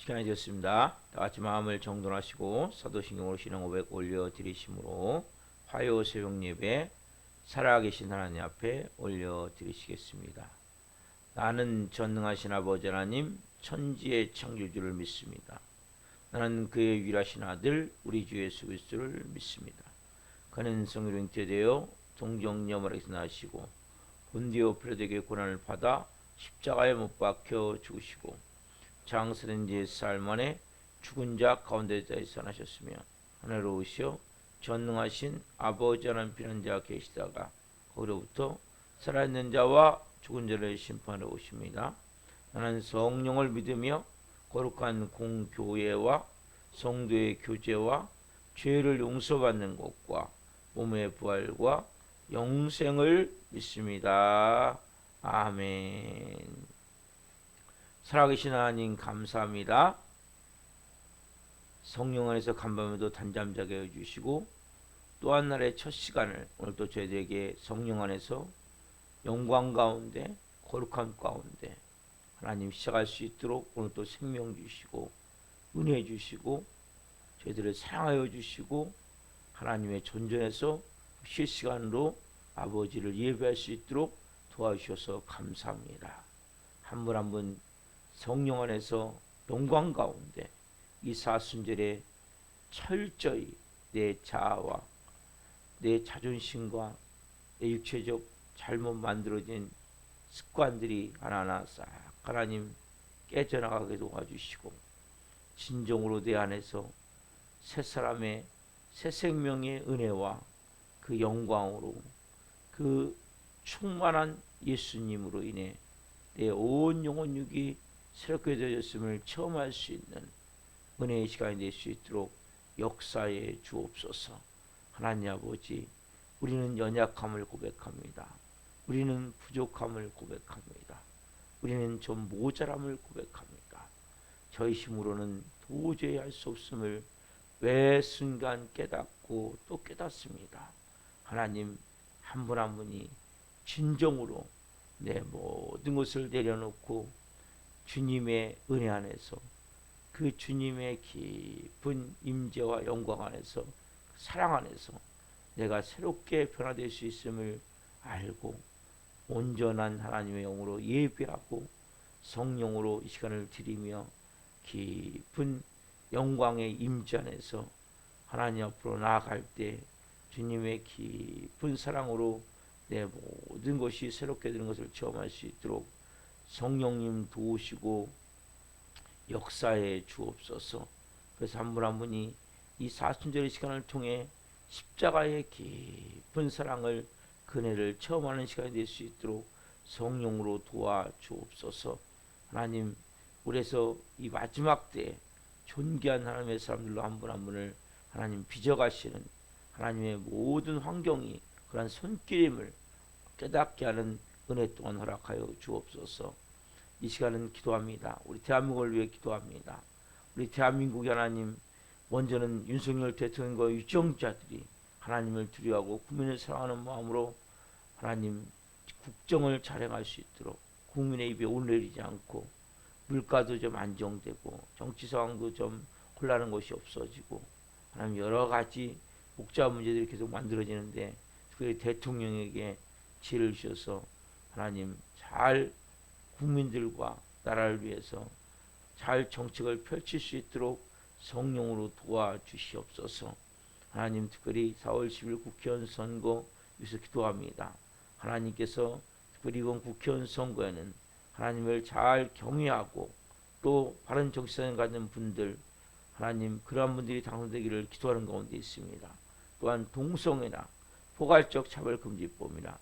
시간이 되었습니다. 다같이 마음을 정돈하시고 사도신경으로 신앙 고백 올려드리심으로 화요 새벽 예배 살아계신 하나님 앞에 올려드리시겠습니다. 나는 전능하신 아버지 하나님 천지의 창조주를 믿습니다. 나는 그의 유일하신 아들 우리 주 예수 그리스도를 믿습니다. 그는 성령으로 잉태되어 동정녀머리에서 나시고 본디오 필라도에게 고난을 받아 십자가에 못 박혀 죽으시고 장사된 지 4일 만에 죽은 자 가운데서 일어나셨으며 하늘로 오시어 전능하신 아버지 하나님 피난 자 계시다가 거기로부터 살아있는 자와 죽은 자를 심판하러 오십니다. 나는 성령을 믿으며 거룩한 공교회와 성도의 교제와 죄를 용서받는 것과 몸의 부활과 영생을 믿습니다. 아멘. 살아계신 하나님 감사합니다. 성령 안에서 간밤에도 단잠자게 해주시고 또 한 날의 첫 시간을 오늘도 저희들에게 성령 안에서 영광 가운데 거룩함 가운데 하나님 시작할 수 있도록 오늘도 생명 주시고 은혜 주시고 저희들을 사랑하여 주시고 하나님의 존전에서 실시간으로 아버지를 예배할 수 있도록 도와주셔서 감사합니다. 한 분 한 분 성령 안에서 영광 가운데 이 사순절에 철저히 내 자아와 내 자존심과 내 육체적 잘못 만들어진 습관들이 하나하나 싹 하나님 깨져나가게 도와주시고 진정으로 내 안에서 새 사람의 새 생명의 은혜와 그 영광으로 그 충만한 예수님으로 인해 내 온 영혼 육이 새롭게 되어졌음을 체험할 수 있는 은혜의 시간이 될 수 있도록 역사에 주옵소서. 하나님 아버지, 우리는 연약함을 고백합니다. 우리는 부족함을 고백합니다. 우리는 좀 모자람을 고백합니다. 저희 힘으로는 도저히 할 수 없음을 매 순간 깨닫고 또 깨닫습니다. 하나님 한 분 한 분이 진정으로 내 모든 것을 내려놓고 주님의 은혜 안에서 그 주님의 깊은 임재와 영광 안에서 사랑 안에서 내가 새롭게 변화될 수 있음을 알고 온전한 하나님의 영으로 예배하고 성령으로 이 시간을 드리며 깊은 영광의 임재 안에서 하나님 앞으로 나아갈 때 주님의 깊은 사랑으로 내 모든 것이 새롭게 되는 것을 체험할 수 있도록 성령님 도우시고 역사에 주옵소서. 그래서 한 분 한 분이 이 사순절의 시간을 통해 십자가의 깊은 사랑을 그네를 체험하는 시간이 될 수 있도록 성령으로 도와주옵소서. 하나님, 우리에서 이 마지막 때에 존귀한 하나님의 사람들로 한 분 한 분을 하나님 빚어가시는 하나님의 모든 환경이 그러한 손길임을 깨닫게 하는 은혜 또한 허락하여 주옵소서. 이 시간은 기도합니다. 우리 대한민국을 위해 기도합니다. 우리 대한민국의 하나님, 먼저는 윤석열 대통령과 유정자들이 하나님을 두려워하고 국민을 사랑하는 마음으로 하나님 국정을 잘 행할 수 있도록 국민의 입에 오르내리지 않고 물가도 좀 안정되고 정치 상황도 좀 혼란한 것이 없어지고 하나님 여러 가지 복잡한 문제들이 계속 만들어지는데 특별히 대통령에게 지혜를 주셔서 하나님 잘 국민들과 나라를 위해서 잘 정책을 펼칠 수 있도록 성령으로 도와주시옵소서. 하나님 특별히 4월 10일 국회의원 선거 위해서 기도합니다. 하나님께서 특별히 이번 국회의원 선거에는 하나님을 잘 경외하고 또 바른 정치성을 가진 분들 하나님 그러한 분들이 당선되기를 기도하는 가운데 있습니다. 또한 동성애나 포괄적 차별금지법이나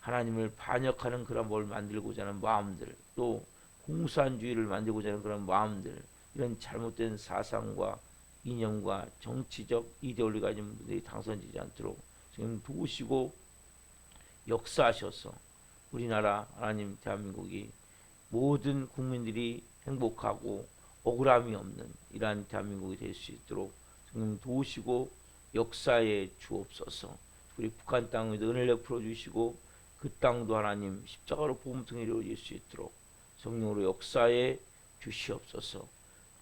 하나님을 반역하는 그런 뭘 만들고자 하는 마음들 또 공산주의를 만들고자 하는 그런 마음들 이런 잘못된 사상과 이념과 정치적 이데올로기가 가진 분들이 당선되지 않도록 지금 도우시고 역사하셔서 우리나라 하나님 대한민국이 모든 국민들이 행복하고 억울함이 없는 이러한 대한민국이 될 수 있도록 지금 도우시고 역사에 주옵소서. 우리 북한 땅에도 은혜를 베풀어 주시고 그 땅도 하나님 십자가로 복음통일이 이루어질 수 있도록 성령으로 역사에 주시옵소서.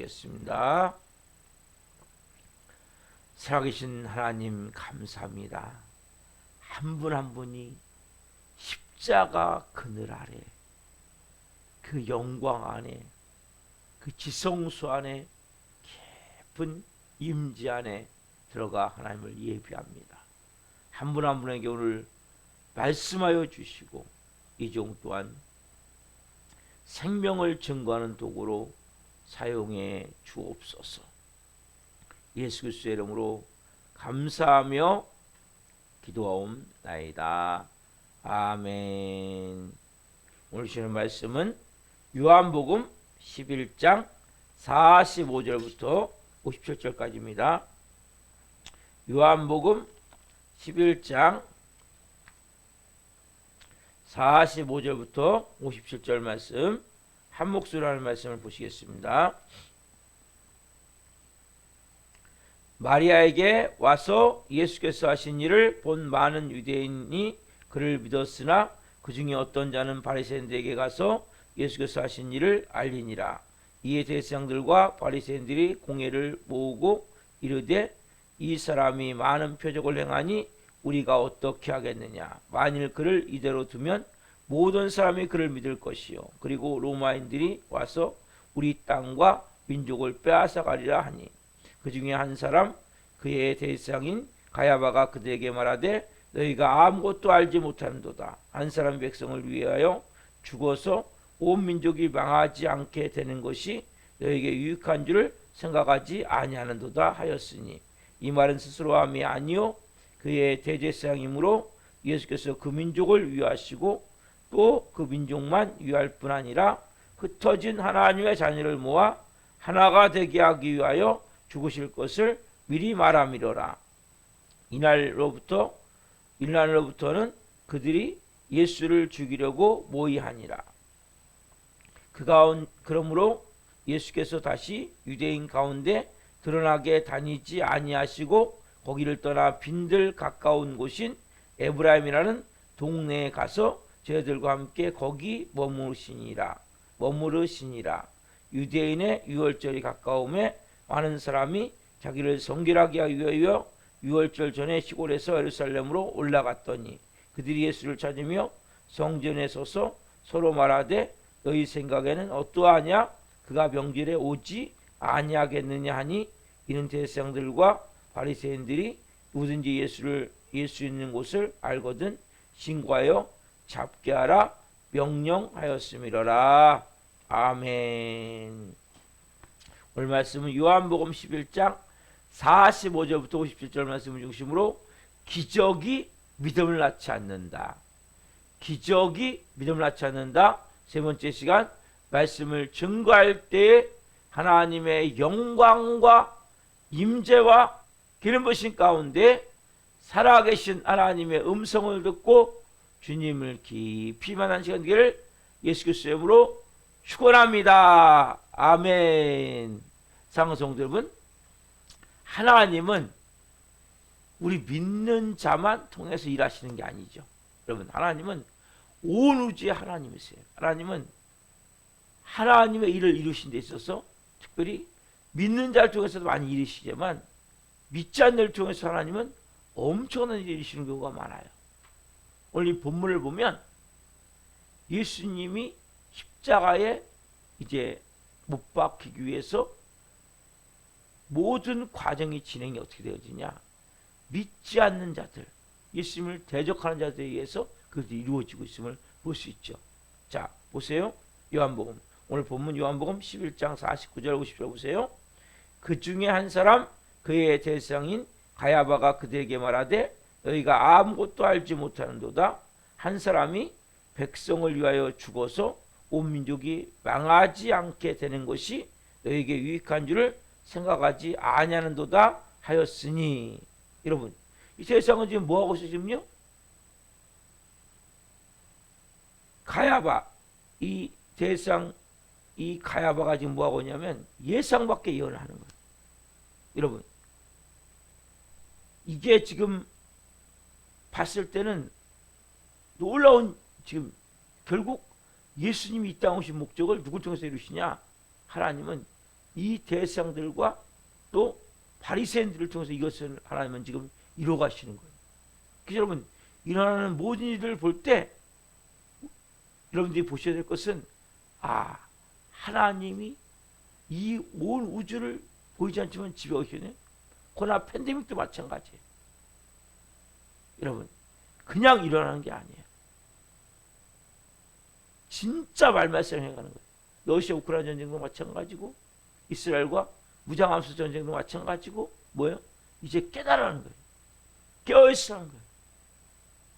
기도하시겠습니다. 살아계신 하나님 감사합니다. 한 분 한 분이 십자가 그늘 아래 그 영광 안에 그 지성소 안에 깊은 임지 안에 들어가 하나님을 예비합니다. 한 분 한 분에게 오늘 말씀하여 주시고 이 종 또한 생명을 증거하는 도구로 사용해 주옵소서. 예수 그리스도의 이름으로 감사하며 기도하옵나이다. 아멘. 오늘 주시는 말씀은 요한복음 11장 45절부터 57절까지입니다. 요한복음 11장 45절부터 57절 말씀 한 목소리로 하는 말씀을 보시겠습니다. 마리아에게 와서 예수께서 하신 일을 본 많은 유대인이 그를 믿었으나 그 중에 어떤 자는 바리새인들에게 가서 예수께서 하신 일을 알리니라. 이에 대제사장들과 바리새인들이 공회를 모으고 이르되 이 사람이 많은 표적을 행하니 우리가 어떻게 하겠느냐. 만일 그를 이대로 두면 모든 사람이 그를 믿을 것이요 그리고 로마인들이 와서 우리 땅과 민족을 빼앗아 가리라 하니 그 중에 한 사람 그의 대제사장인 가야바가 그들에게 말하되 너희가 아무것도 알지 못하는도다. 한 사람 백성을 위하여 죽어서 온 민족이 망하지 않게 되는 것이 너희에게 유익한 줄을 생각하지 아니하는도다 하였으니 이 말은 스스로 함이 아니요 그의 대제사장이므로 예수께서 그 민족을 위하시고 또 그 민족만 위할 뿐 아니라 흩어진 하나님의 자녀를 모아 하나가 되게 하기 위하여 죽으실 것을 미리 말함이로라. 이날로부터는 그들이 예수를 죽이려고 모의하니라. 그러므로 예수께서 다시 유대인 가운데 드러나게 다니지 아니하시고 거기를 떠나 빈들 가까운 곳인 에브라임이라는 동네에 가서 저희들과 함께 거기 머무르시니라. 유대인의 유월절이 가까움에 많은 사람이 자기를 성결하게 하기 위하여 유월절 전에 시골에서 예루살렘으로 올라갔더니 그들이 예수를 찾으며 성전에 서서 서로 말하되 너희 생각에는 어떠하냐? 그가 명절에 오지 아니하겠느냐 하니 이는 대제사장들과 바리새인들이 누구든지 예수 있는 곳을 알거든 신고하여 잡게 하라 명령하였음이로라. 아멘. 오늘 말씀은 요한복음 11장 45절부터 57절 말씀을 중심으로 기적이 믿음을 낳지 않는다. 기적이 믿음을 낳지 않는다. 세 번째 시간 말씀을 증거할 때에 하나님의 영광과 임재와 기름 부으심 가운데 살아계신 하나님의 음성을 듣고 주님을 깊이 만난 시간 되기를 예수 그리스도의 이름으로 축원합니다. 아멘. 사랑하는 성도 여러분, 하나님은 우리 믿는 자만 통해서 일하시는 게 아니죠. 여러분, 하나님은 온 우주의 하나님이세요. 하나님은 하나님의 일을 이루신 데 있어서 특별히 믿는 자를 통해서도 많이 이루시지만 믿지 않는 자를 통해서 하나님은 엄청난 일을 이루시는 경우가 많아요. 오늘 이 본문을 보면 예수님이 십자가에 이제 못 박히기 위해서 모든 과정이 진행이 어떻게 되어지냐. 믿지 않는 자들, 예수님을 대적하는 자들에 의해서 그것이 이루어지고 있음을 볼 수 있죠. 자, 보세요. 요한복음. 오늘 본문 요한복음 11장 49절 50절 보세요. 그 중에 한 사람 그의 대제사장인 가야바가 그들에게 말하되 너희가 아무것도 알지 못하는도다. 한 사람이 백성을 위하여 죽어서 온 민족이 망하지 않게 되는 것이 너희에게 유익한 줄을 생각하지 아니하는도다 하였으니. 여러분, 이 세상은 지금 뭐하고 있어요? 지금요? 가야바, 이 대상, 이 가야바가 지금 뭐하고 있냐면 예상밖에 예언을 하는 거예요. 여러분, 이게 지금 봤을 때는 놀라운, 지금 결국 예수님이 이 땅에 오신 목적을 누굴 통해서 이루시냐? 하나님은 이 대상들과 또 바리새인들을 통해서 이것을 하나님은 지금 이루어가시는 거예요. 그래서 여러분 일어나는 모든 일을 볼 때 여러분들이 보셔야 될 것은 하나님이 이 온 우주를 보이지 않지만 지배하시네. 코로나 팬데믹도 마찬가지예요. 여러분 그냥 일어나는 게 아니에요. 진짜 말말씀해가는 거예요. 러시아 우크라이나 전쟁도 마찬가지고 이스라엘과 무장함수 전쟁도 마찬가지고 뭐예요? 이제 깨달아는 거예요. 깨어있으라는 거예요.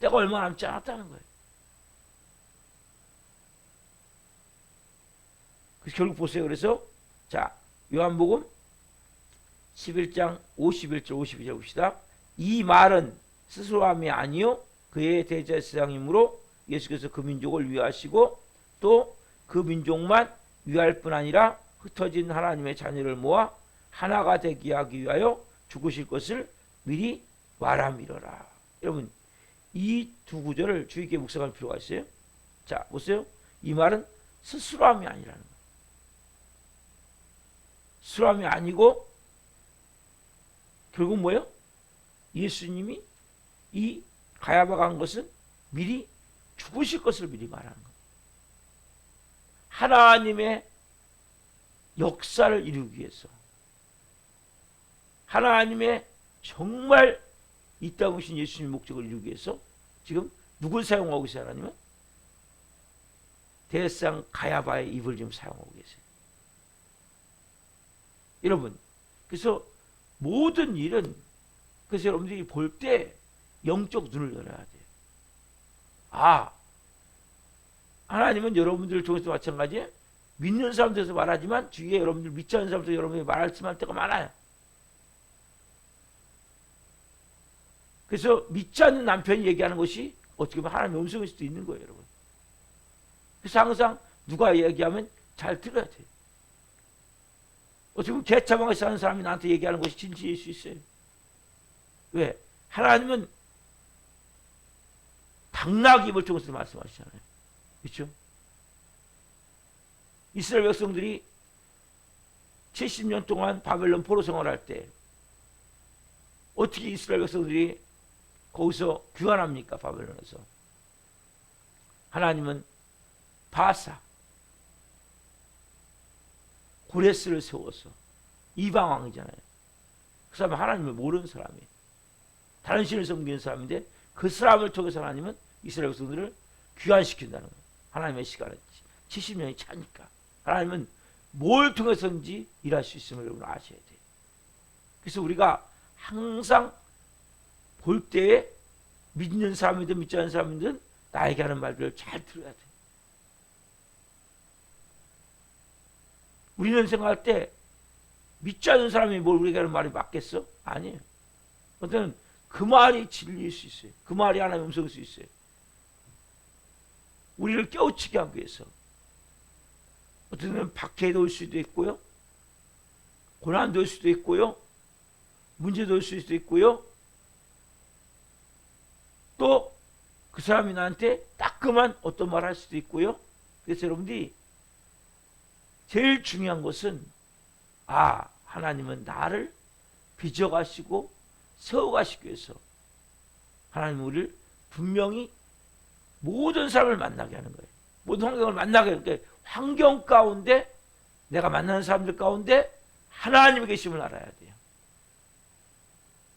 때가 얼마 남지 않았다는 거예요. 그래서 결국 보세요. 그래서 자 요한복음 11장 51절 52절 봅시다. 이 말은 스스로 함이 아니요 그의 대제사장이므로 예수께서 그 민족을 위하시고 또 그 민족만 위할 뿐 아니라 흩어진 하나님의 자녀를 모아 하나가 되게 하기 위하여 죽으실 것을 미리 말함이러라. 여러분 이 두 구절을 주의 깊게 묵상할 필요가 있어요. 자 보세요. 이 말은 스스로 함이 아니라는 거예요. 스스로 함이 아니고 결국 뭐예요? 예수님이 이 가야바가 한 것은 미리 죽으실 것을 미리 말하는 거예요. 하나님의 역사를 이루기 위해서 하나님의 정말 이 땅에 오신 예수님의 목적을 이루기 위해서 지금 누굴 사용하고 계세요? 하나님은? 대상 가야바의 입을 지금 사용하고 계세요. 여러분 그래서 모든 일은 그래서 여러분들이 볼 때 영적 눈을 열어야 돼요. 하나님은 여러분들을 통해서 마찬가지에 믿는 사람들에서 말하지만 주위에 여러분들 믿지 않는 사람들 여러분이 말할 때가 많아요. 그래서 믿지 않는 남편이 얘기하는 것이 어떻게 보면 하나님의 음성일 수도 있는 거예요, 여러분. 그래서 항상 누가 얘기하면 잘 들어야 돼요. 어떻게 보면 개차방에 사는 사람이 나한테 얘기하는 것이 진실일 수 있어요. 왜? 하나님은 당나귀 입을 통해서 말씀하시잖아요. 그렇죠? 이스라엘 백성들이 70년 동안 바벨론 포로 생활할 때 어떻게 이스라엘 백성들이 거기서 귀환합니까? 바벨론에서. 하나님은 바사 고레스를 세워서 이방왕이잖아요. 그 사람은 하나님을 모르는 사람이에요. 다른 신을 섬기는 사람인데 그 사람을 통해서 하나님은 이스라엘 백성들을 귀환시킨다는 거예요. 하나님의 시간은 70년이 차니까. 하나님은 뭘 통해서든지 일할 수 있음을 여러분 아셔야 돼요. 그래서 우리가 항상 볼 때에 믿는 사람이든 믿지 않는 사람이든 나에게 하는 말들을 잘 들어야 돼요. 우리는 생각할 때 믿지 않는 사람이 뭘 우리에게 하는 말이 맞겠어? 아니에요. 어떤 그 말이 진리일 수 있어요. 그 말이 하나님의 음성일 수 있어요. 우리를 깨우치게 하기 위해서 어떤 때는 박해도 올 수도 있고요. 고난도 올 수도 있고요. 문제도 올 수도 있고요. 또 그 사람이 나한테 따끔한 어떤 말 할 수도 있고요. 그래서 여러분들이 제일 중요한 것은 하나님은 나를 빚어가시고 세워가시기 위해서 하나님은 우리를 분명히 모든 사람을 만나게 하는 거예요. 모든 환경을 만나게 하는 거예요. 환경 가운데 내가 만나는 사람들 가운데 하나님이 계심을 알아야 돼요.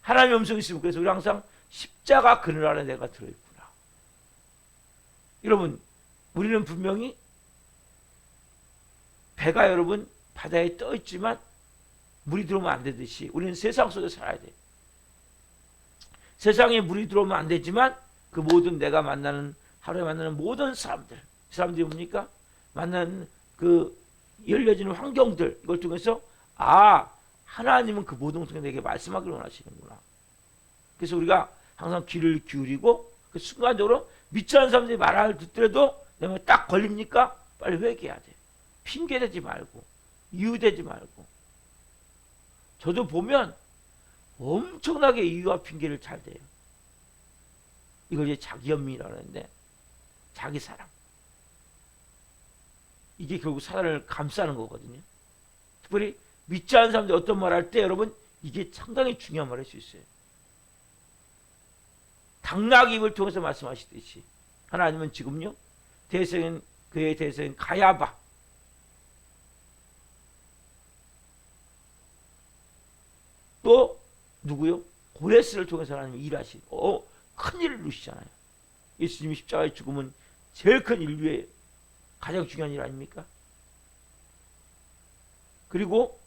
하나님의 음성이 있으면 그래서 우리 항상 십자가 그늘 아래 내가 들어있구나. 여러분 우리는 분명히 배가 여러분 바다에 떠 있지만 물이 들어오면 안 되듯이 우리는 세상 속에 살아야 돼요. 세상에 물이 들어오면 안 되지만 그 모든 내가 만나는 하루에 만나는 모든 사람들, 사람들이 뭡니까? 만나는 그 열려지는 환경들 이걸 통해서 하나님은 그 모든 통해 내게 말씀하기를 원하시는구나. 그래서 우리가 항상 귀를 기울이고 그 순간적으로 믿지 않는 사람들이 말을 듣더라도 내가 딱 걸립니까? 빨리 회개해야 돼. 핑계대지 말고 이유대지 말고. 저도 보면 엄청나게 이유와 핑계를 잘 대요. 이걸 이제 자기 연민이라고 하는데 자기 사랑. 이게 결국 사단을 감싸는 거거든요. 특별히 믿지 않는 사람들이 어떤 말 할 때 여러분 이게 상당히 중요한 말 할 수 있어요. 당나귀 입을 통해서 말씀하시듯이 하나님은 지금요 대성인 그의 대성인 가야바 또 누구요? 고레스를 통해서 하나님이 일하신 큰 일을 이루시잖아요. 예수님이 십자가의 죽음은 제일 큰 인류의 가장 중요한 일 아닙니까? 그리고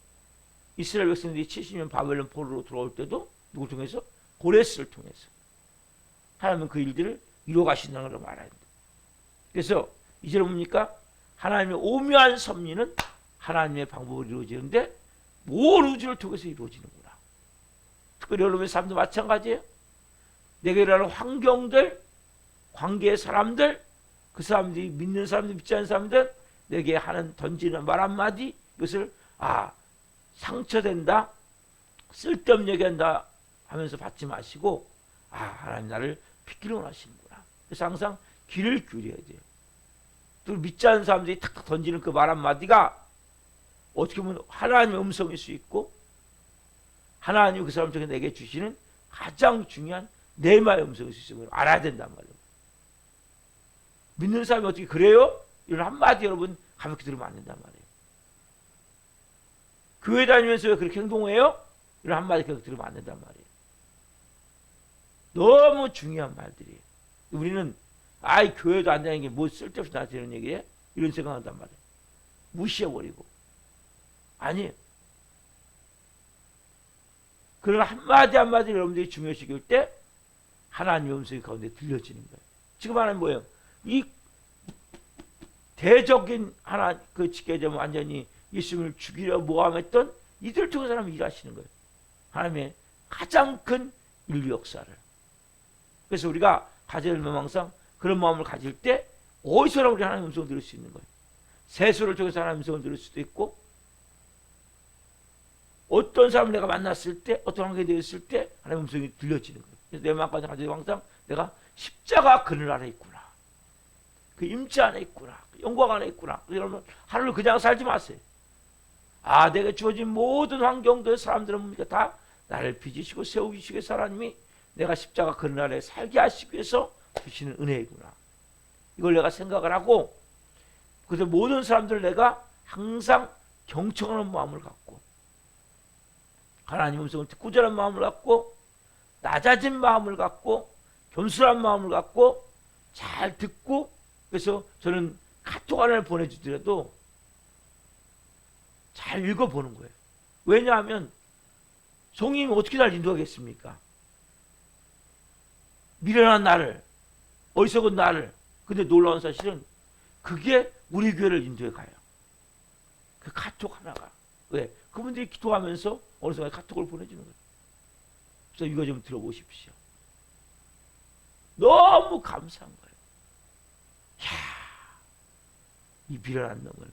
이스라엘 백성들이 70년 바벨론 포로로 돌아올 때도 누굴 통해서? 고레스를 통해서 하나님은 그 일들을 이루어 가신다는 걸 말해야 됩니다. 그래서 이제는 뭡니까? 하나님의 오묘한 섭리는 하나님의 방법으로 이루어지는데 모든 우주를 통해서 이루어지는구나. 특별히 여러분의 삶도 마찬가지예요. 내게 일어나는 환경들, 관계의 사람들, 그 사람들이 믿는 사람들, 믿지 않는 사람들, 내게 하는 던지는 말 한마디, 이것을 상처된다, 쓸데없는 얘기한다 하면서 받지 마시고 하나님 나를 빗기를 원하시는구나. 그래서 항상 귀를 기울여야 돼요. 또 믿지 않는 사람들이 탁탁 던지는 그 말 한마디가 어떻게 보면 하나님의 음성일 수 있고 하나님이 그 사람 중에 내게 주시는 가장 중요한 내마의 음성일 수 있음을 알아야 된단 말이에요. 믿는 사람이 어떻게 그래요? 이런 한마디 여러분 가볍게 들으면 안 된단 말이에요. 교회 다니면서 왜 그렇게 행동해요? 이런 한마디 가볍게 들으면 안 된단 말이에요. 너무 중요한 말들이에요. 우리는 교회도 안 다니는 게 뭐 쓸데없이 나한테 이런 얘기해? 이런 생각한단 말이에요. 무시해버리고. 아니에요. 그런 한마디 한마디 여러분들이 중요시 여길 때 하나님의 음성이 가운데 들려지는 거예요. 지금 하나님 뭐예요? 이 대적인 하나 그 지켜져 완전히 예수님을 죽이려 모함했던 이들 통해서 하나님 일하시는 거예요. 하나님의 가장 큰 인류 역사를. 그래서 우리가 가져야 될 항상 그런 마음을 가질 때 어디서나 우리 하나님의 음성을 들을 수 있는 거예요. 세수를 통해서 하나님의 음성을 들을 수도 있고 어떤 사람을 내가 만났을 때 어떤 관계에 대했을 때 하나님의 음성이 들려지는 거예요. 그래서 내 마음까지 가져야 항상 내가 십자가 그늘 아래 있구나. 그 임재 안에 있구나. 그 영광 안에 있구나. 여러분 하루를 그냥 살지 마세요. 내게 주어진 모든 환경들 사람들은 뭡니까? 다 나를 빚으시고 세우시기 위해서 하나님이 내가 십자가 그늘 아래 살게 하시기 위해서 주시는 은혜이구나. 이걸 내가 생각을 하고 그래서 모든 사람들을 내가 항상 경청하는 마음을 갖고 하나님 음성을 듣고자 하는 마음을 갖고 낮아진 마음을 갖고 겸손한 마음을 갖고 잘 듣고 그래서 저는 카톡 하나를 보내주더라도 잘 읽어보는 거예요. 왜냐하면 성령님이 어떻게 날 인도하겠습니까? 미련한 나를 어리석은 나를 근데 놀라운 사실은 그게 우리 교회를 인도해 가요. 그 카톡 하나가 왜? 그분들이 기도하면서 어느 순간 카톡을 보내주는 거예요. 그래서 이거 좀 들어보십시오. 너무 감사한 거예요. 이 미련한 놈을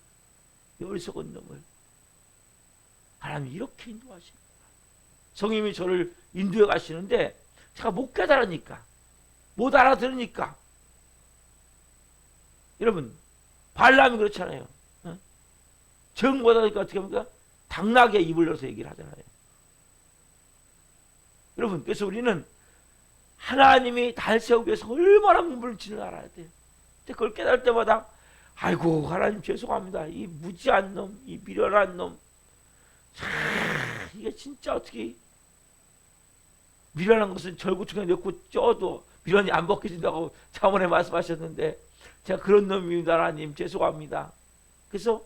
이 어리석은 놈을 하나님이 이렇게 인도하시는구나. 성령님이 저를 인도해 가시는데 제가 못 깨달으니까 못 알아들으니까 여러분 발람이 그렇잖아요. 정 못하니까 어떻게 합니까? 당나귀에 입을 넣어서 얘기를 하잖아요. 여러분 그래서 우리는 하나님이 날 세우기 위해서 얼마나 몸부림치는 알아야 돼요. 근데 그걸 깨달을 때마다 아이고 하나님 죄송합니다. 이 무지한 놈, 이 미련한 놈 이게 진짜 어떻게 미련한 것은 절구통에 넣고 쪄도 미련이 안 벗겨진다고 자문에 말씀하셨는데 제가 그런 놈입니다. 하나님 죄송합니다. 그래서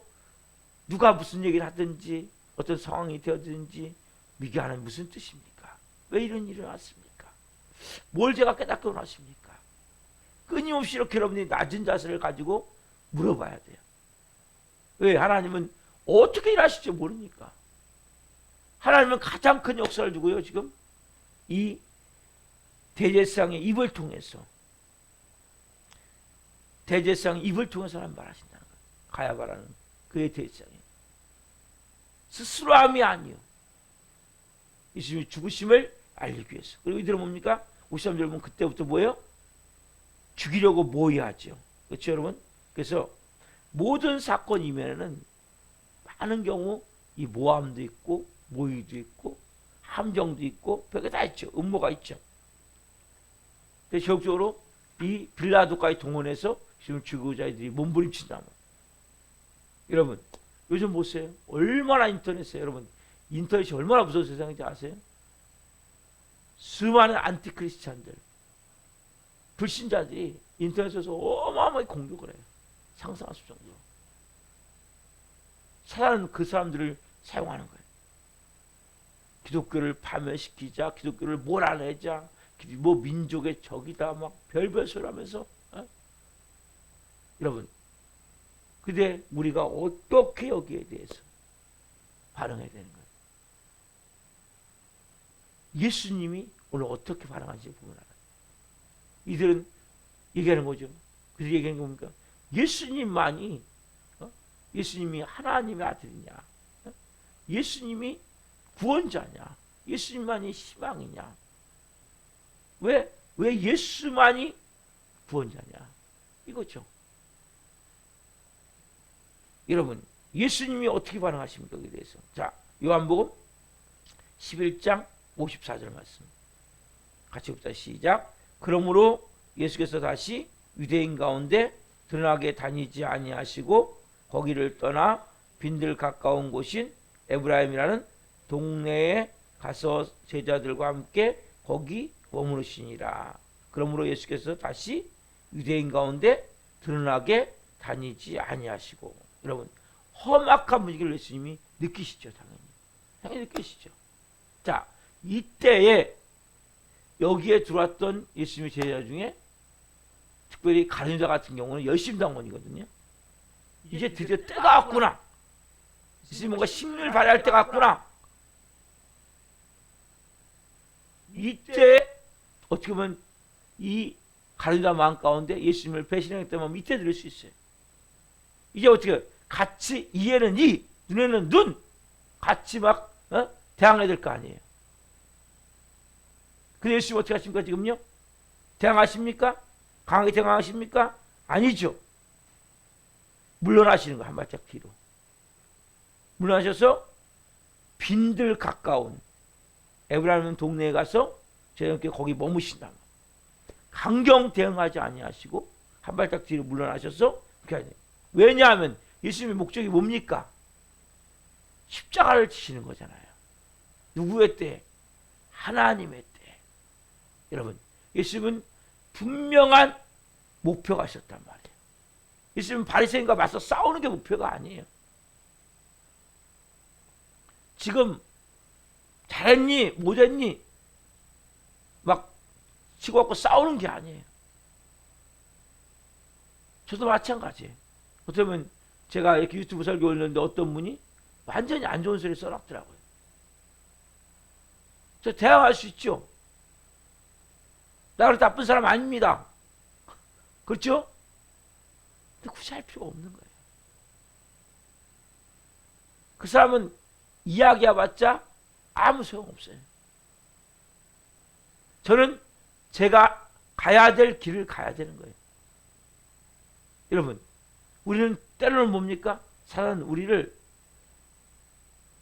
누가 무슨 얘기를 하든지 어떤 상황이 되어든지 이게 하나님 무슨 뜻입니까? 왜 이런 일이 났습니까? 뭘 제가 깨닫게 원하십니까? 끊임없이 이렇게 여러분이 낮은 자세를 가지고 물어봐야 돼요. 왜? 하나님은 어떻게 일하실지 모르니까. 하나님은 가장 큰 역사를 주고요. 지금 이 대제사장의 입을 통해서 대제사장의 입을 통해서 하나님 말하신다는 거예요. 가야바라는 그의 대제사장이 스스로 함이 아니요 예수님의 죽으심을 알리기 위해서. 그리고 이들은 뭡니까? 53절 보면 그때부터 뭐예요? 죽이려고 모의하죠. 그렇죠 여러분? 그래서 모든 사건 이면에는 많은 경우 이 모함도 있고 모의도 있고 함정도 있고 별게 다 있죠. 음모가 있죠. 그래서 결국적으로 이 빌라도까지 동원해서 지금 지도자들이 몸부림친다. 여러분 요즘 보세요. 얼마나 인터넷에 여러분 인터넷이 얼마나 무서운 세상인지 아세요? 수많은 안티크리스찬들 불신자들이 인터넷에서 어마어마하게 공격을 해요. 상상할 수 정도로. 사단은 그 사람들을 사용하는 거예요. 기독교를 파멸시키자, 기독교를 몰아내자, 뭐 민족의 적이다, 막 별별 소리 하면서. 여러분, 근데 우리가 어떻게 여기에 대해서 반응해야 되는 거예요? 예수님이 오늘 어떻게 반응하는지 보면 알아요. 이들은 얘기하는 거죠. 그래서 얘기하는 게 뭡니까? 예수님만이 예수님이 하나님의 아들이냐? 예수님이 구원자냐? 예수님만이 희망이냐? 왜 예수만이 구원자냐? 이거죠. 여러분, 예수님이 어떻게 반응하십니까? 여기에 대해서. 자, 요한복음 11장 54절 말씀. 같이 봅시다. 시작. 그러므로 예수께서 다시 유대인 가운데 드러나게 다니지 아니하시고 거기를 떠나 빈들 가까운 곳인 에브라임이라는 동네에 가서 제자들과 함께 거기 머무르시니라. 그러므로 예수께서 다시 유대인 가운데 드러나게 다니지 아니하시고. 여러분, 험악한 분위기를 예수님이 느끼시죠. 당연히 느끼시죠. 자, 이때에 여기에 들어왔던 예수님의 제자 중에 특별히 가룟 유다 같은 경우는 열심당원이거든요. 이제 드디어 때가 왔구나. 예수님 뭔가 심리를 발휘할 때가 왔구나. 이때 어떻게 보면 이 가룟 유다 마음 가운데 예수님을 배신했다면 이때 들을 수 있어요. 이제 어떻게 같이 이에는 이, 눈에는 눈, 같이 막 대항해야 될 거 아니에요. 근데 예수님 어떻게 하십니까 지금요? 대항하십니까? 강하게 대항하십니까? 아니죠. 물러나시는 거 한 발짝 뒤로. 물러나셔서 빈들 가까운 에브라임 동네에 가서 저희함께 거기 머무신다. 강경 대응하지 아니하시고 한 발짝 뒤로 물러나셔서 그렇게 해야 돼요. 왜냐하면 예수님의 목적이 뭡니까? 십자가를 지시는 거잖아요. 누구의 때? 하나님의 때. 여러분, 예수님은 분명한 목표가 있었단 말이에요. 예수님은 바리새인과 맞서 싸우는 게 목표가 아니에요. 지금 잘했니? 못했니? 막 치고 갖고 싸우는 게 아니에요. 저도 마찬가지예요. 어떻게 보면 제가 이렇게 유튜브 설교 올렸는데 어떤 분이 완전히 안 좋은 소리 써놨더라고요. 저 대항할 수 있죠. 나 그렇게 나쁜 사람 아닙니다. 그렇죠? 근데 굳이 할 필요가 없는 거예요. 그 사람은 이야기해봤자 아무 소용없어요. 저는 제가 가야 될 길을 가야 되는 거예요. 여러분, 우리는 때로는 뭡니까? 사단은 우리를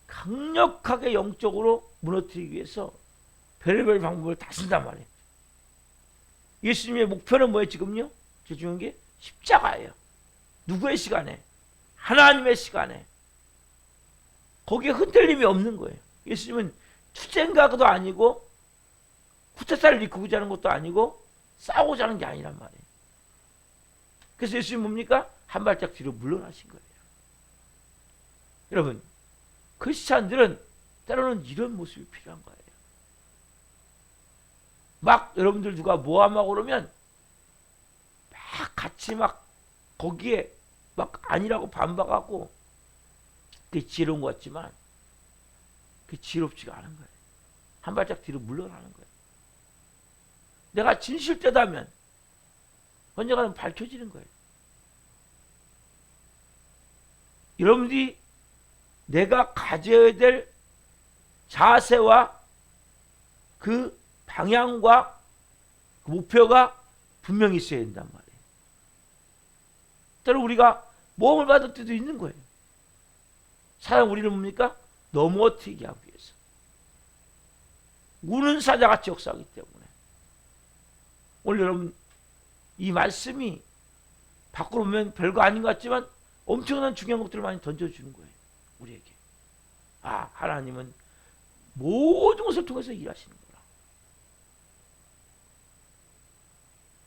강력하게 영적으로 무너뜨리기 위해서 별의별 방법을 다 쓴단 말이에요. 예수님의 목표는 뭐예요 지금요? 제일 중요한 게 십자가예요. 누구의 시간에? 하나님의 시간에. 거기에 흔들림이 없는 거예요. 예수님은 투쟁가도 아니고 쿠데타를 일으키고자 하는 것도 아니고 싸우고자 하는 게 아니란 말이에요. 그래서 예수님은 뭡니까? 한 발짝 뒤로 물러나신 거예요. 여러분, 크리스찬들은 때로는 이런 모습이 필요한 거예요. 막 여러분들 누가 모함하고 그러면 막 같이 막 거기에 막 아니라고 반박하고 그게 지혜로운 것 같지만 그게 지혜롭지가 않은 거예요. 한 발짝 뒤로 물러나는 거예요. 내가 진실되다면 언젠가는 밝혀지는 거예요. 여러분들이 내가 가져야 될 자세와 그 방향과 그 목표가 분명히 있어야 된단 말이에요. 때로 우리가 모험을 받을 때도 있는 거예요. 사람 우리는 뭡니까? 넘어뜨리게 하기 위해서 우는 사자같이 역사하기 때문에 오늘 여러분 이 말씀이 밖으로 보면 별거 아닌 것 같지만 엄청난 중요한 것들을 많이 던져주는 거예요. 우리에게. 아, 하나님은 모든 것을 통해서 일하시는구나.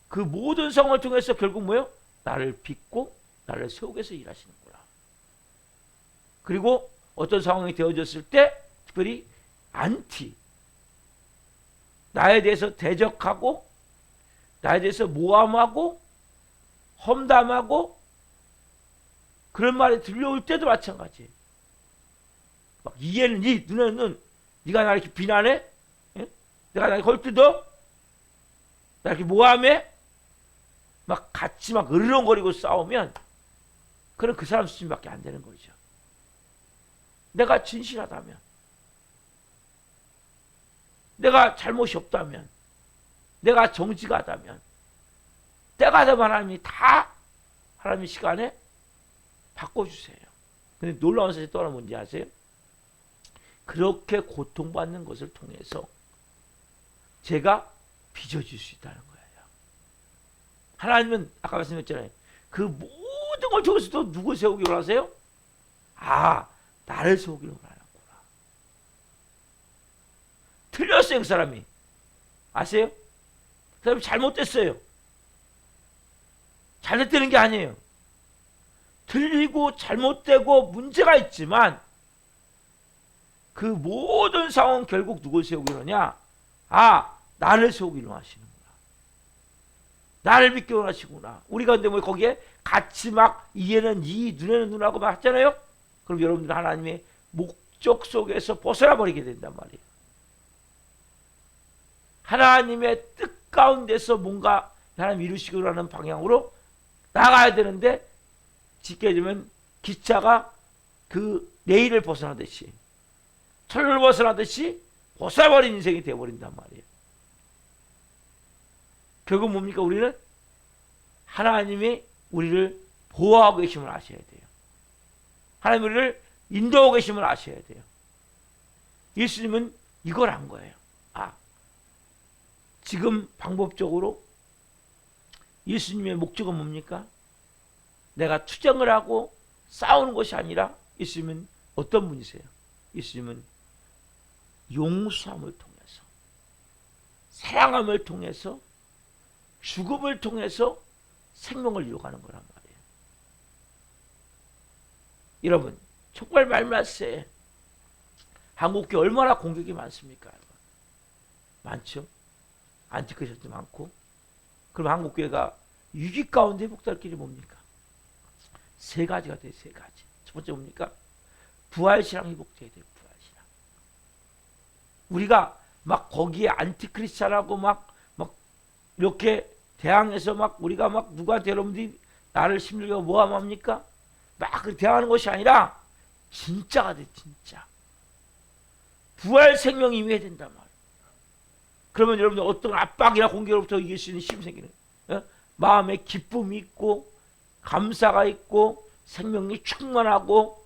그 모든 상황을 통해서 결국 뭐예요? 나를 빚고 나를 세우기 위해서 일하시는구나. 그리고 어떤 상황이 되어졌을 때 특별히 나에 대해서 대적하고 나에 대해서 모함하고 험담하고 그런 말이 들려올 때도 마찬가지예요. 막 이에는 니, 눈에는 눈, 네가 나를 이렇게 비난해? 예? 내가 나를 헐뜯어? 나 이렇게 모함해? 막 같이 막 으르렁거리고 싸우면 그럼 그 사람 수준밖에 안 되는 거죠. 내가 진실하다면, 내가 잘못이 없다면, 내가 정직하다면, 때가 되면 하나님이 다 하나님의 시간에 바꿔주세요. 근데 놀라운 사실이 또 하나 뭔지 아세요? 그렇게 고통받는 것을 통해서 제가 빚어줄 수 있다는 거예요. 하나님은 아까 말씀했잖아요. 그 모든 걸 통해서도 누구 세우기 원하세요? 아, 나를 세우기 원하는구나. 틀렸어요, 그 사람이. 아세요? 그 사람이 잘못됐어요. 잘못되는 게 아니에요. 틀리고 잘못되고 문제가 있지만 그 모든 상황은 결국 누굴 세우기 원하냐? 아, 나를 세우기 원하시는구나. 나를 믿기 원하시구나. 우리가 근데 뭐 거기에 같이 막 이에는 이, 눈에는 눈하고 막 하잖아요? 그럼 여러분들 하나님의 목적 속에서 벗어나 버리게 된단 말이에요. 하나님의 뜻 가운데서 뭔가 하나님 이루시기로 하는 방향으로 나가야 되는데 짓게 되면 기차가 그 레일을 벗어나듯이 철을 벗어나듯이 벗어버린 인생이 되어버린단 말이에요. 결국 뭡니까? 우리는 하나님이 우리를 보호하고 계심을 아셔야 돼요. 하나님 우리를 인도하고 계심을 아셔야 돼요. 예수님은 이걸 안 거예요. 아, 지금 방법적으로 예수님의 목적은 뭡니까? 내가 투쟁을 하고 싸우는 것이 아니라 예수님은 어떤 분이세요? 예수님은 용서함을 통해서, 사랑함을 통해서, 죽음을 통해서 생명을 이어가는 거란 말이에요. 여러분, 정말 말씀에 한국교회 얼마나 공격이 많습니까? 많죠? 안티크리스도 많고. 그럼 한국교회가 위기 가운데 회복될 길이 뭡니까? 세 가지가 돼요. 세 가지. 첫 번째 뭡니까? 부활신앙 회복돼야 돼요. 부활신앙. 우리가 막 거기에 안티크리스찬하고 막 이렇게 대항해서 막 우리가 막 누가 여러분들이 나를 힘들게 모함합니까? 막 대항하는 것이 아니라 진짜가 돼. 진짜. 부활 생명이 임해야 된단 말이에요. 그러면 여러분들 어떤 압박이나 공격으로부터 이길 수 있는 힘이 생기는 거예요. 마음에 기쁨이 있고 감사가 있고 생명이 충만하고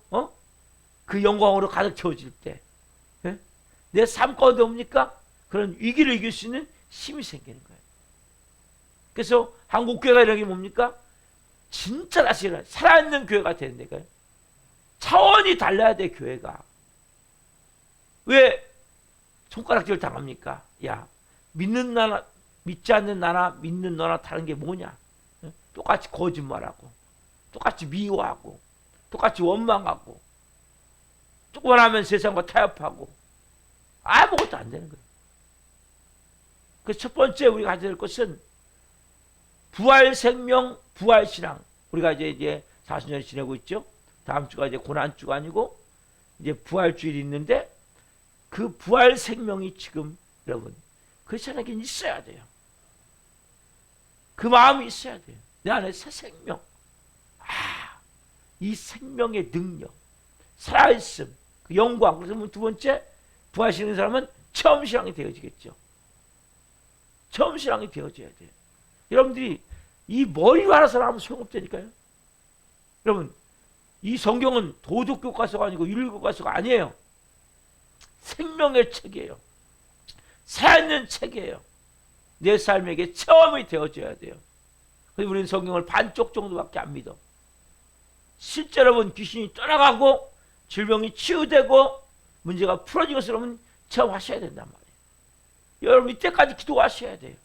그 영광으로 가득 채워질 때 내 삶 가운데 옵니까? 그런 위기를 이길 수 있는 힘이 생기는 거예요. 그래서 한국교회가 이런 게 뭡니까? 진짜 다시 살아있는 교회가 되는 데가요. 차원이 달라야 돼. 교회가. 왜 손가락질 당합니까? 야, 믿는 나나 믿지 않는 나나 믿는 너나 다른 게 뭐냐? 똑같이 거짓말하고 똑같이 미워하고 똑같이 원망하고 조금만 세상과 타협하고 아무것도 안 되는 거예요. 그래서 첫 번째 우리가 가져야 될 것은 부활 생명, 부활 신앙. 우리가 이제 40년을 지내고 있죠. 다음 주가 이제 고난주가 아니고 이제 부활주일이 있는데 그 부활 생명이 지금 여러분 크리스천에게 있어야 돼요. 그 마음이 있어야 돼요. 내 안에 새 생명. 이 생명의 능력, 살아있음, 그 영광. 그래서 두 번째 부활신앙인 사람은 처음 신앙이 되어지겠죠. 처음 신앙이 되어져야 돼요. 여러분들이 이 머리로 알아서 하면 소용없다니까요. 여러분, 이 성경은 도덕 교과서가 아니고 윤리 교과서가 아니에요. 생명의 책이에요. 새있는 책이에요. 내 삶에게 체험이 되어져야 돼요. 그래서 우리는 성경을 반쪽 정도밖에 안 믿어. 실제로 본 귀신이 떠나가고 질병이 치유되고 문제가 풀어진 것을 여러분 체험하셔야 된단 말이에요. 여러분 이때까지 기도하셔야 돼요.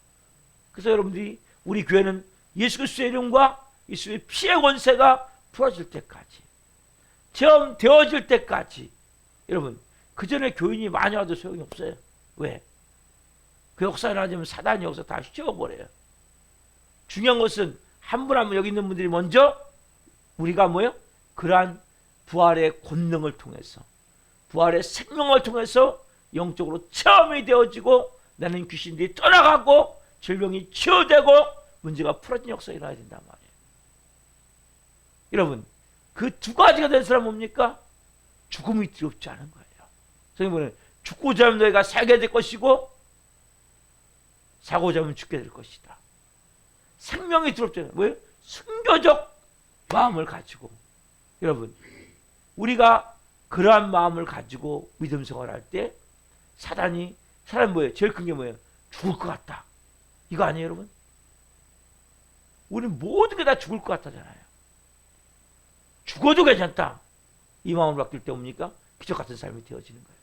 그래서 여러분들이 우리 교회는 예수 그리스도의 이름과 예수의 피의 권세가 풀어질 때까지, 체험되어질 때까지, 여러분 그 전에 교인이 많이 와도 소용이 없어요. 왜? 그 역사가 일어나면 사단이 여기서 다 휘저어버려요. 중요한 것은 한 분 한 분 여기 있는 분들이 먼저 우리가 뭐예요? 그러한 부활의 권능을 통해서, 부활의 생명을 통해서 영적으로 체험이 되어지고 나는 귀신들이 떠나가고 질병이 치유되고 문제가 풀어진 역사가 일어나야 된단 말이에요. 여러분 그 두 가지가 된 사람은 뭡니까? 죽음이 두렵지 않은 거예요. 성경은 죽고자 하면 너희가 살게 될 것이고 사고자 하면 죽게 될 것이다. 생명이 두렵지 않아요. 뭐예요? 순교적 마음을 가지고, 여러분 우리가 그러한 마음을 가지고 믿음 생활할 때 사람이 뭐예요? 제일 큰 게 뭐예요? 죽을 것 같다. 이거 아니에요 여러분? 우리는 모든 게 다 죽을 것 같다잖아요. 죽어도 괜찮다. 이 마음을 바뀔 때 뭡니까? 기적 같은 삶이 되어지는 거예요.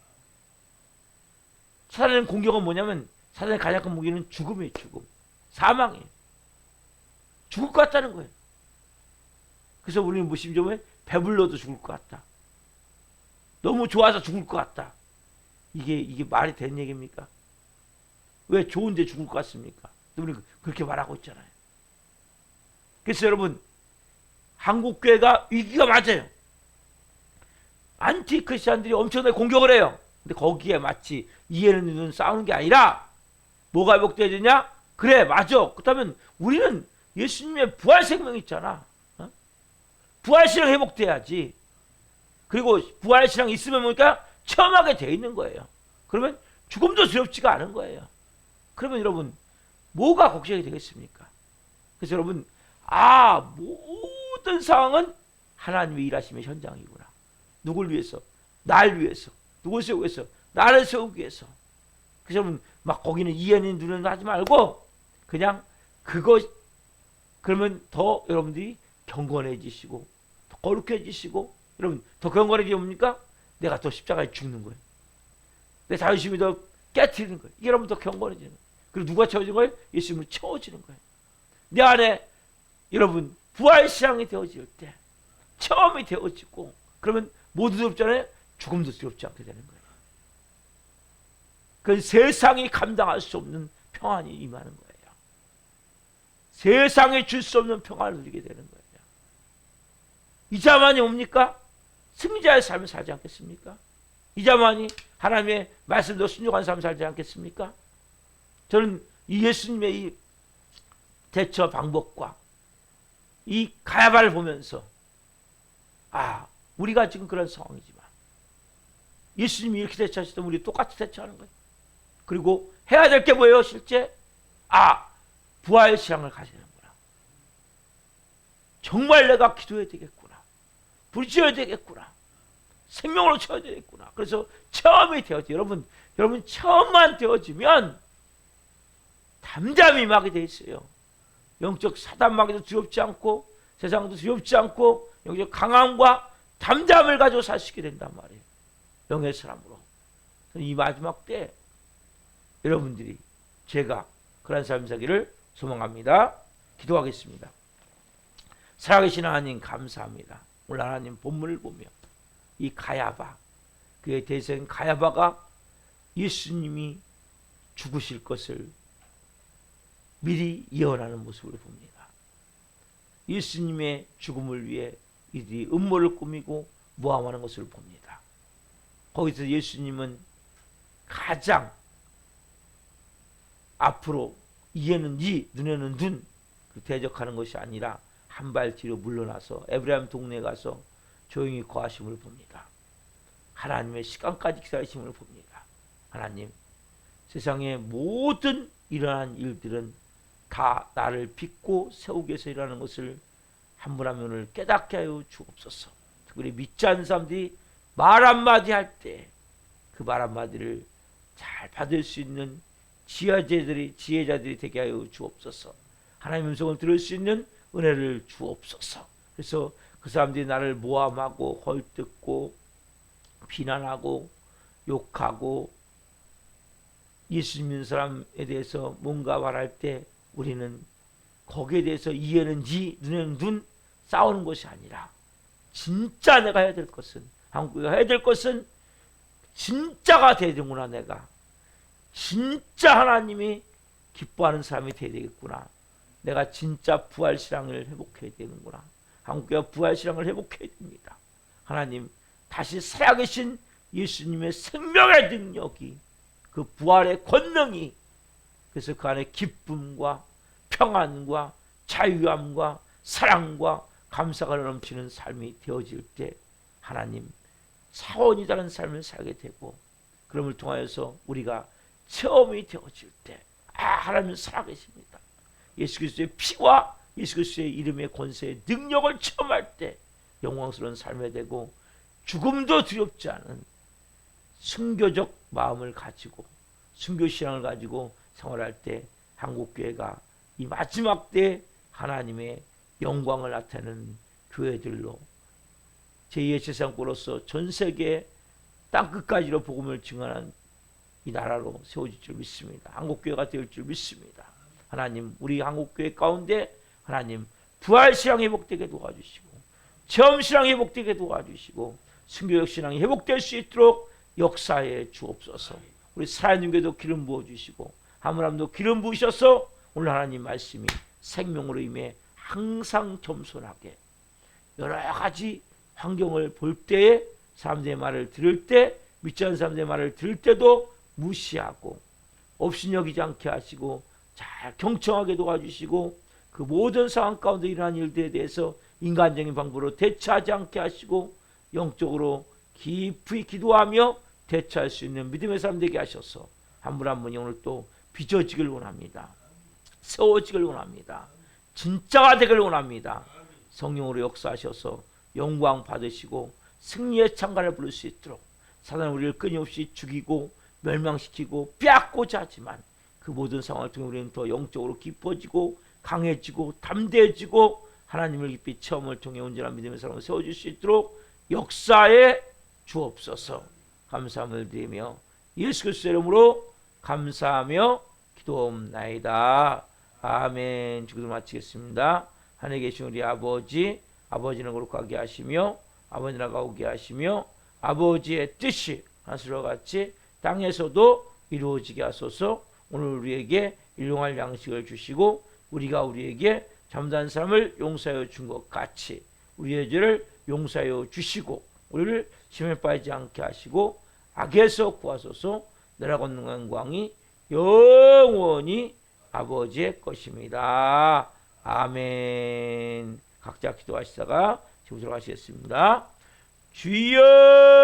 사단의 공격은 뭐냐면, 사단의 가장 큰 무기는 죽음이에요. 죽음. 사망이에요. 죽을 것 같다는 거예요. 그래서 우리는 무심점에 배불러도 죽을 것 같다. 너무 좋아서 죽을 것 같다. 이게 말이 되는 얘기입니까? 왜 좋은데 죽을 것 같습니까? 우리는 그렇게 말하고 있잖아요. 그래서 여러분 한국교회가 위기가 맞아요. 안티 크리스찬들이 엄청나게 공격을 해요. 근데 거기에 마치 이해는 있는 싸우는 게 아니라 뭐가 회복되어지냐? 그래 맞아. 그렇다면 우리는 예수님의 부활 생명이 있잖아. 부활신앙 회복돼야지. 그리고 부활신앙 있으면 뭐니까 체험하게 돼 있는 거예요. 그러면 죽음도 두렵지가 않은 거예요. 그러면 여러분 뭐가 걱정이 되겠습니까? 그래서 여러분 모든 상황은 하나님의 일하심의 현장이구나. 누굴 위해서? 날 위해서. 누굴 세우기 위해서? 나를 세우기 위해서. 그래서 여러분 막 거기는 이해는 눈은 하지 말고 그냥 그러면 더 여러분들이 경건해지시고 더 거룩해지시고, 여러분 더 경건해지면 뭡니까? 내가 더 십자가에 죽는 거예요. 내 자존심이 더 깨트리는 거예요. 이게 여러분 더 경건해지는 거예요. 그리고 누가 채워지는 거예요? 예수님으로 채워지는 거예요. 내 안에 여러분 부활신앙이 되어질 때 체험이 되어지고, 그러면 모두 두렵잖아요. 죽음도 두렵지 않게 되는 거예요. 그건 세상이 감당할 수 없는 평안이 임하는 거예요. 세상에 줄 수 없는 평안을 누리게 되는 거예요. 이자만이 뭡니까? 승리자의 삶을 살지 않겠습니까? 이자만이 하나님의 말씀도 순종한 삶을 살지 않겠습니까? 저는 이 예수님의 이 대처 방법과 이 가야바를 보면서 우리가 지금 그런 상황이지만 예수님이 이렇게 대처하시던 우리 똑같이 대처하는 거예요. 그리고 해야 될 게 뭐예요? 실제 부활 신앙을 가져야 되는구나. 정말 내가 기도해야 되겠구나. 부르짖어야 되겠구나. 생명으로 채워야 되겠구나. 그래서 체험이 되어지. 여러분 체험만 되어지면 담잠이 임하게 돼 있어요. 영적 사단마귀도 두렵지 않고 세상도 두렵지 않고 영적 강함과 담잠을 가지고 살 수 있게 된단 말이에요. 영의 사람으로. 이 마지막 때 여러분들이 제가 그런 삶 살기를 소망합니다. 기도하겠습니다. 살아계신 하나님 감사합니다. 오늘 하나님 본문을 보며 이 가야바, 그의 대생 가야바가 예수님이 죽으실 것을 미리 예언하는 모습을 봅니다. 예수님의 죽음을 위해 이들이 음모를 꾸미고 모함하는 것을 봅니다. 거기서 예수님은 가장 앞으로 이에는 이, 눈에는 눈 대적하는 것이 아니라 한 발 뒤로 물러나서 에브라임 동네에 가서 조용히 거하심을 봅니다. 하나님의 시간까지 기다리심을 봅니다. 하나님, 세상의 모든 일어난 일들은 다 나를 빚고 세우기 위해서 일어나는 것을 한 분 한 분을 깨닫게 하여 주옵소서. 특별히 믿지 않는 사람들이 말 한마디 할 때 그 말 한마디를 잘 받을 수 있는 지혜자들이 되게 하여 주옵소서. 하나님의 음성을 들을 수 있는 은혜를 주옵소서. 그래서 그 사람들이 나를 모함하고 헐뜯고 비난하고 욕하고 예수 믿는 사람에 대해서 뭔가 말할 때 우리는 거기에 대해서 이해는 이, 눈에는 눈 싸우는 것이 아니라 진짜 내가 해야 될 것은, 한국가 해야 될 것은 진짜가 되는구나. 내가 진짜 하나님이 기뻐하는 사람이 되어야 되겠구나. 내가 진짜 부활신앙을 회복해야 되는구나. 한국교회가 부활신앙을 회복해야 됩니다. 하나님 다시 살아계신 예수님의 생명의 능력이, 그 부활의 권능이, 그래서 그 안에 기쁨과 평안과 자유함과 사랑과 감사가 넘치는 삶이 되어질 때 하나님 차원이 다른 삶을 살게 되고, 그럼을 통하여서 우리가 체험이 되어질 때 하나님은 살아계십니다. 예수 그리스도의 피와 예수 그리스도의 이름의 권세의 능력을 체험할 때 영광스러운 삶이 되고, 죽음도 두렵지 않은 순교적 마음을 가지고 순교신앙을 가지고 생활할 때 한국교회가 이 마지막 때 하나님의 영광을 나타내는 교회들로 제2의 세상으로서 전 세계 땅끝까지로 복음을 증언한 이 나라로 세워질 줄 믿습니다. 한국교회가 될 줄 믿습니다. 하나님 우리 한국교회 가운데 하나님 부활신앙이 회복되게 도와주시고, 체험신앙이 회복되게 도와주시고, 순교적 신앙이 회복될 수 있도록 역사에 주옵소서. 우리 살아있는 교회도 기름 부어주시고 하물함도 기름 부으셔서 오늘 하나님 말씀이 생명으로 임해 항상 겸손하게 여러 가지 환경을 볼 때에 사람들의 말을 들을 때, 믿지 않는 사람들의 말을 들을 때도 무시하고 업신여기지 않게 하시고 잘 경청하게 도와주시고, 그 모든 상황 가운데 일어난 일들에 대해서 인간적인 방법으로 대처하지 않게 하시고 영적으로 깊이 기도하며 대처할 수 있는 믿음의 사람 되게 하셔서 한 분 한 분이 오늘 또 빚어지길 원합니다. 세워지길 원합니다. 진짜가 되길 원합니다. 성령으로 역사하셔서 영광 받으시고 승리의 창간을 부를 수 있도록, 사단은 우리를 끊임없이 죽이고 멸망시키고 빼앗고자 하지만 그 모든 상황을 통해 우리는 더 영적으로 깊어지고 강해지고 담대해지고 하나님을 깊이 체험을 통해 온전한 믿음의 사람을 세워줄 수 있도록 역사에 주옵소서. 감사함을 드리며 예수 그리스도의 이름으로 감사하며 기도옵나이다. 아멘. 기도 마치겠습니다. 하늘에 계신 우리 아버지, 아버지는 거룩하게 하시며 아버지 나라가 오게 하시며 아버지의 뜻이 하늘과 같이 땅에서도 이루어지게 하소서. 오늘 우리에게 일용할 양식을 주시고 우리가 우리에게 잘못한 사람을 용서하여 준 것 같이 우리의 죄를 용서하여 주시고 우리를 시험에 빠지지 않게 하시고 악에서 구하소서. 나라가 있는 영광이 영원히 아버지의 것입니다. 아멘. 각자 기도하시다가 지금 들어가시겠습니다. 주여